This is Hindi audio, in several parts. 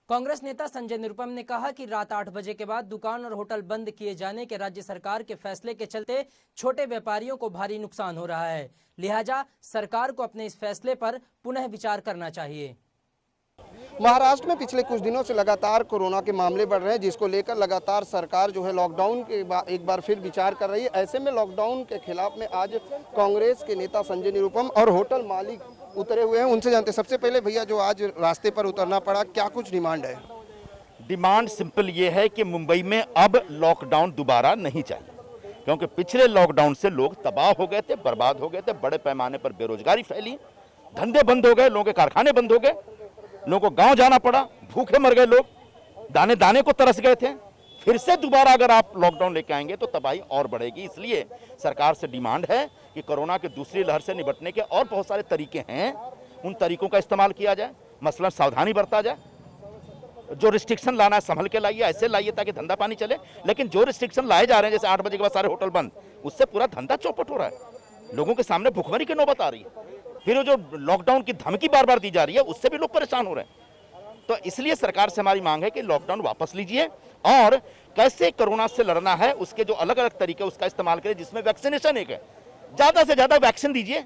कांग्रेस नेता संजय निरुपम ने कहा कि रात 8 बजे के बाद दुकान और होटल बंद किए जाने के राज्य सरकार के फैसले के चलते छोटे व्यापारियों को भारी नुकसान हो रहा है। लिहाजा सरकार को अपने इस फैसले पर पुनः विचार करना चाहिए। महाराष्ट्र में पिछले कुछ दिनों से लगातार कोरोना के मामले बढ़ रहे हैं, जिसको लेकर लगातार सरकार जो है लॉकडाउन के एक बार फिर विचार कर रही है। ऐसे में लॉकडाउन के खिलाफ में आज कांग्रेस के नेता संजय निरुपम और होटल मालिक उतरे हुए हैं। उनसे जानते हैं। सबसे पहले भैया, जो आज रास्ते पर उतरना पड़ा, क्या कुछ डिमांड है? डिमांड सिंपल ये है कि मुंबई में अब लॉकडाउन दोबारा नहीं चाहिए, क्योंकि पिछले लॉकडाउन से लोग तबाह हो गए थे, बर्बाद हो गए थे, बड़े पैमाने पर बेरोजगारी फैली, धंधे बंद हो गए, लोगों के कारखाने बंद हो गए, लोगों को गांव जाना पड़ा, भूखे मर गए लोग, दाने दाने को तरस गए थे। फिर से दोबारा अगर आप लॉकडाउन लेके आएंगे तो तबाही और बढ़ेगी। इसलिए सरकार से डिमांड है कि कोरोना की दूसरी लहर से निपटने के और बहुत सारे तरीके हैं, उन तरीकों का इस्तेमाल किया जाए। मसलन सावधानी बरता जाए, जो रिस्ट्रिक्शन लाना है संभल के लाइए, ऐसे लाइए ताकि धंधा पानी चले। लेकिन जो रिस्ट्रिक्शन लाए जा रहे हैं, जैसे 8 बजे के बाद सारे होटल बंद, उससे पूरा धंधा चौपट हो रहा है, लोगों के सामने भुखमरी की नौबत आ रही है। फिर जो लॉकडाउन की धमकी बार बार दी जा रही है, उससे भी लोग परेशान हो रहे हैं। तो इसलिए सरकार से हमारी मांग है कि लॉकडाउन वापस लीजिए और कैसे कोरोना से लड़ना है उसके जो अलग अलग तरीके उसका इस्तेमाल करें, जिसमें वैक्सीनेशन एक है। ज्यादा से ज्यादा वैक्सीन दीजिए,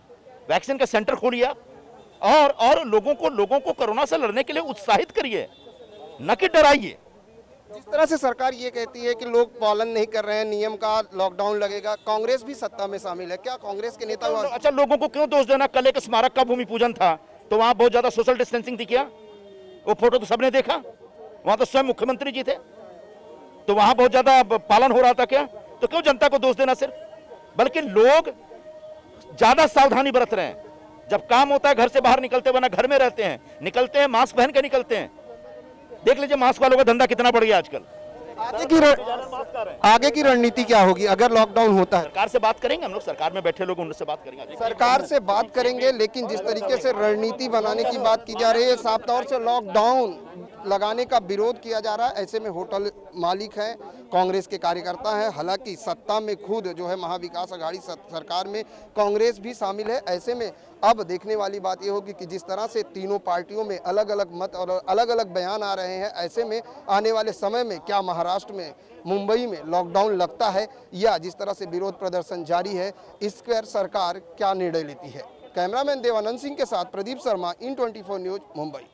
वैक्सीन का सेंटर खोलिए और लोगों को कोरोना से लड़ने के लिए उत्साहित करिए, न कि डराइए। जिस तरह से सरकार ये कहती है कि लोग पालन नहीं कर रहे हैं नियम का, लॉकडाउन लगेगा, कांग्रेस भी सत्ता में शामिल है, क्या कांग्रेस के नेता? अच्छा, लोगों को क्यों दोष देना? कल एक स्मारक का भूमि पूजन था तो वहां बहुत ज्यादा सोशल डिस्टेंसिंग थी, क्या वो फोटो तो सबने देखा? वहां तो स्वयं मुख्यमंत्री जी थे, तो वहां बहुत ज्यादा पालन हो रहा था क्या? तो क्यों जनता को दोष देना सिर्फ? बल्कि लोग ज्यादा सावधानी बरत रहे हैं। जब काम होता है घर से बाहर निकलते, वरना घर में रहते हैं, निकलते हैं मास्क पहन के निकलते हैं। देख लीजिए मास्क वालों का धंधा कितना बढ़ गया आजकल। आगे की रणनीति क्या होगी अगर लॉकडाउन होता है? सरकार से बात करेंगे, हम लोग सरकार में बैठे लोग उनसे बात करेंगे। सरकार से बात करेंगे, लेकिन जिस तरीके से रणनीति बनाने की बात की जा रही है, साफ तौर से लॉकडाउन लगाने का विरोध किया जा रहा है। ऐसे में होटल मालिक हैं, कांग्रेस के कार्यकर्ता हैं, हालांकि सत्ता में खुद जो है महाविकास आघाड़ी सरकार में कांग्रेस भी शामिल है। ऐसे में अब देखने वाली बात यह होगी कि जिस तरह से तीनों पार्टियों में अलग अलग मत और अलग अलग बयान आ रहे हैं, ऐसे में आने वाले समय में क्या महाराष्ट्र में, मुंबई में लॉकडाउन लगता है या जिस तरह से विरोध प्रदर्शन जारी है, इस पर सरकार क्या निर्णय लेती है। कैमरामैन देवानंद सिंह के साथ प्रदीप शर्मा, IN24 न्यूज, मुंबई।